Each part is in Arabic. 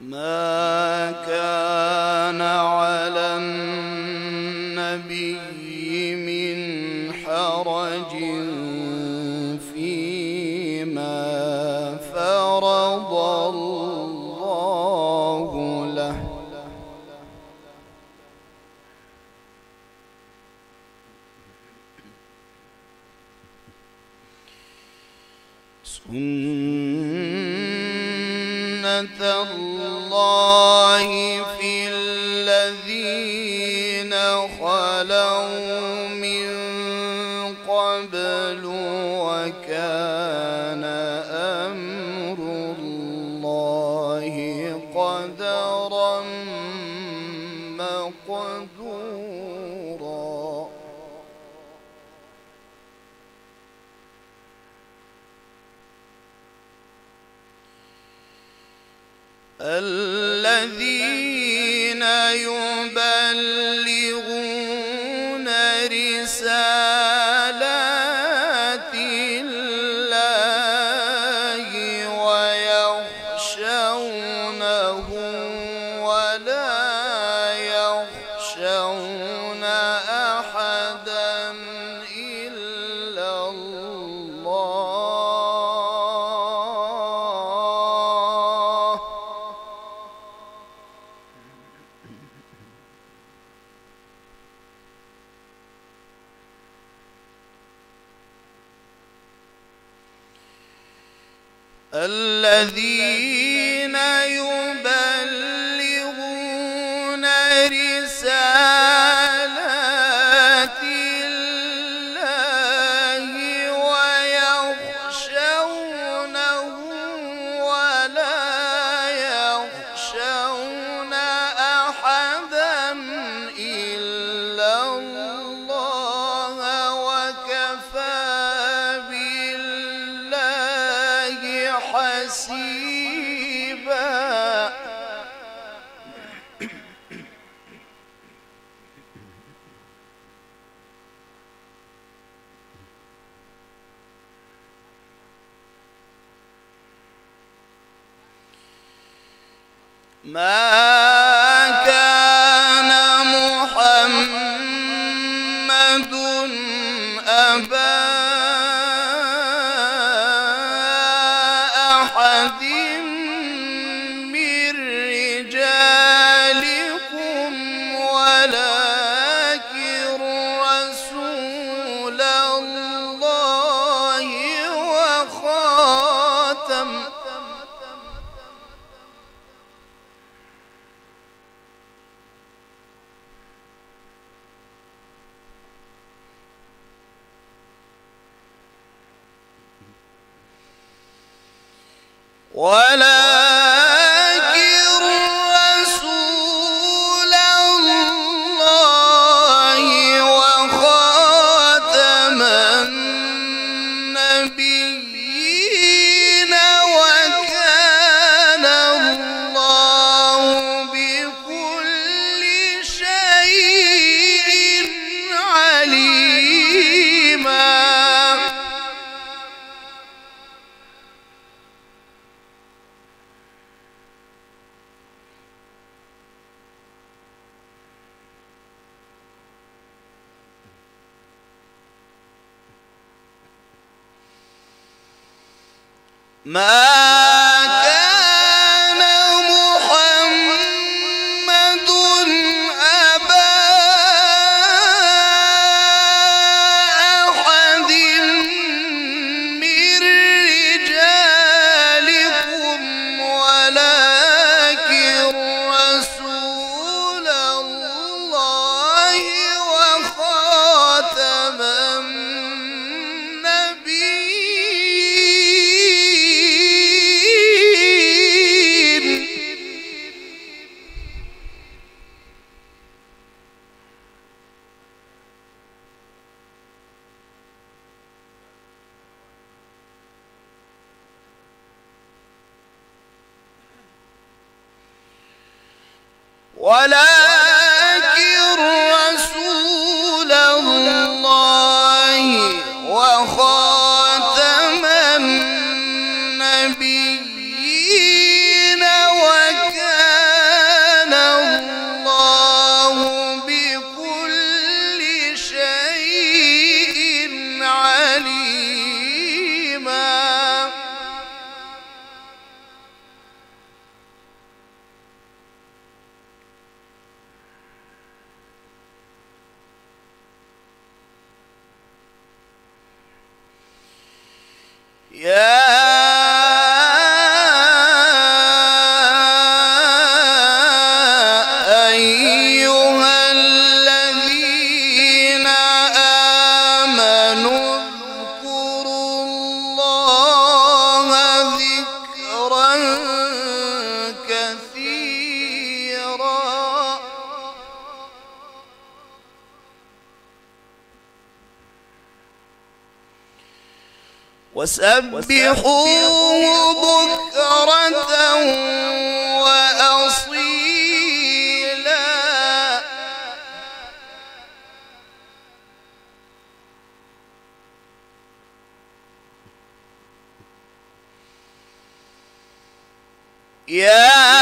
ما كان على النبي من حرج فيما فرض الله له سنة الله في الذين خلوا من قبل وكان أمر الله قدرا مقدورا الذين يبلغون رسالات الله ويخشونه ولا يخشون أحدا إلا الله الذين يبلغون رسالات الله ويخشونه ولا يخشون أحدا إلا الله وكفى بالله حسيبا ما كان محمد أبا أحد من رجالكم ولكن رسول الله وخاتم النبيين وكان الله بكل شيء عليما ما كان محمد أبا أحد من رجالكم ولكن رسول الله وخاتم ولكن رسول الله وخاتم النبيين وكان وسبحوه بكرة وأصيلا. يا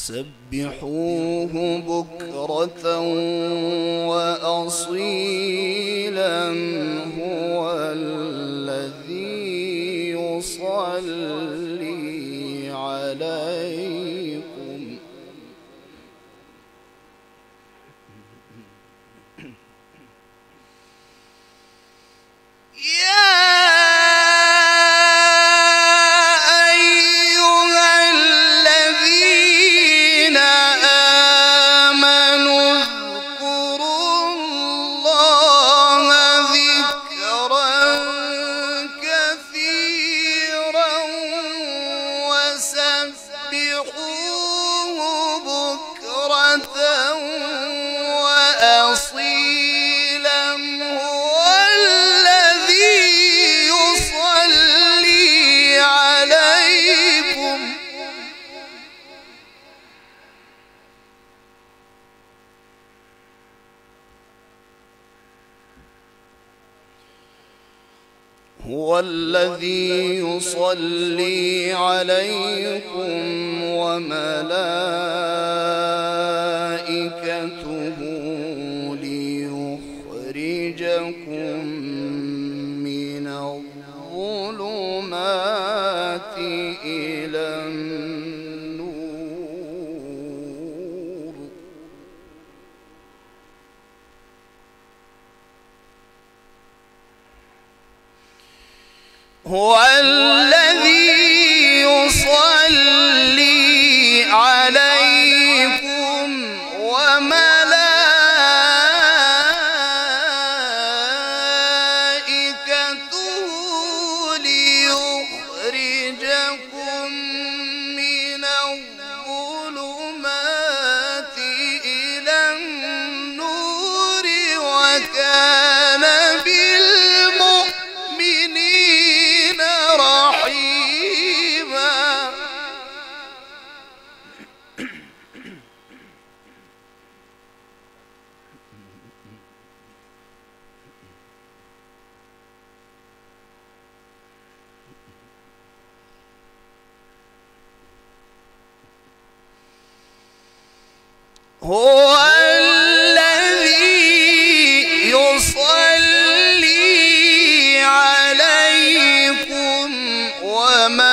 سبحوه بكرة وأصيلا. وسبحوه بكرة وأصيلا. هو الذي يصلي عليكم وأصيلا. هو الذي يصلي عليكم هو الذي يصلي عليكم وملائكته ليخرجكم من الظلمات إلى النور. هو الذي يصلي عليكم وملائكته ليخرجكم من الظلمات إلى النور وكان بالمؤمنين رحيما. هو الذي يصلي عليكم وملائكته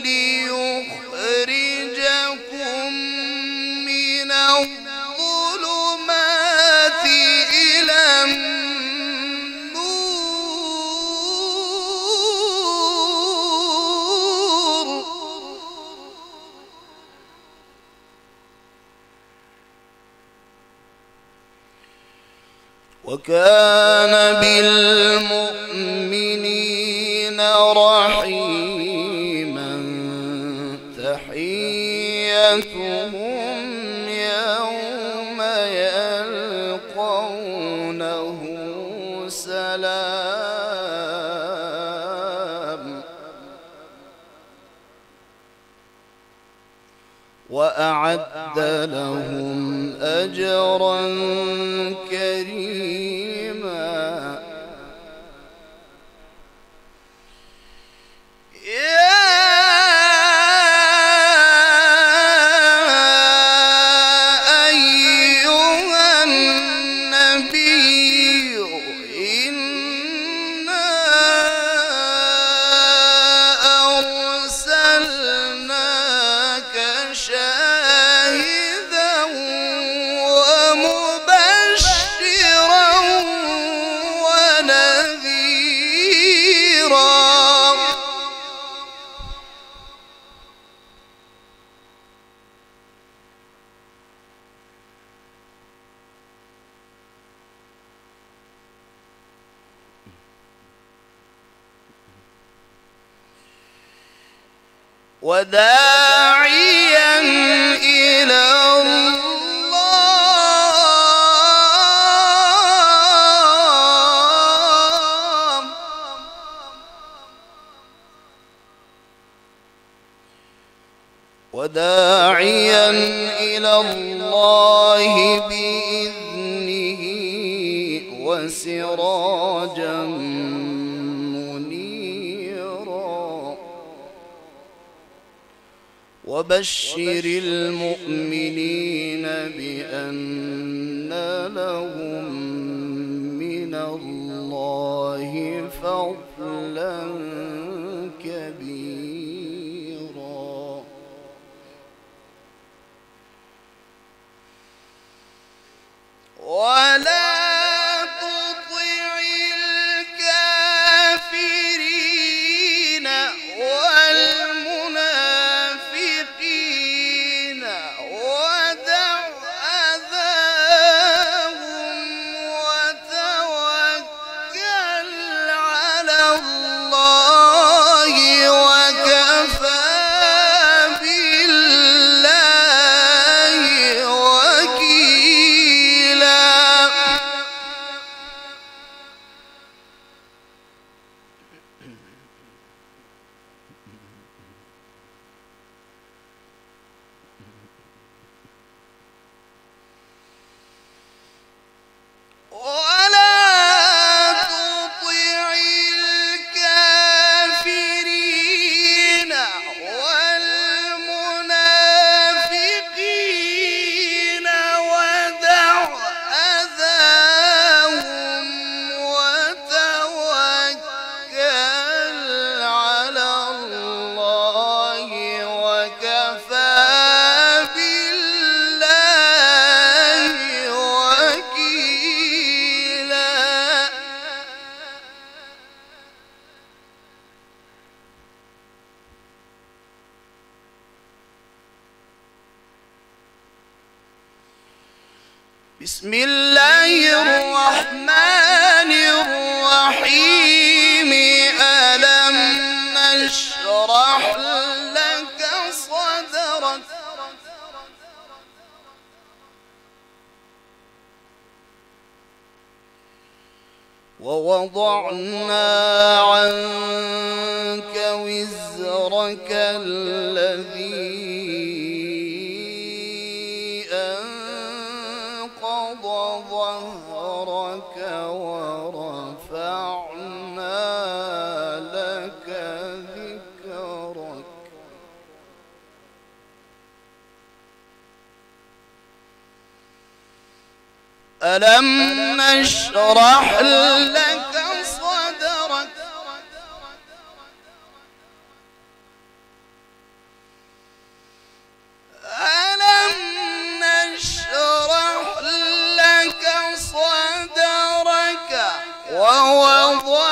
ليخرجكم من الظلمات وكان بالمؤمنين رحيما تحيتهم يوم يلقونه سلام وأعد لهم أجرا كريما وداعيا إلى الله وداعيا إلى الله بإذنه وسراجا وبشر المؤمنين بأن لهم من الله فضلا كبيرا ولا بسم الله الرحمن الرحيم ألم نشرح لك صدرك ووضعنا عنك وزرك الذي ظهرك ورفعنا لك ذكرك ألم نشرح لك صدرك ووضعنا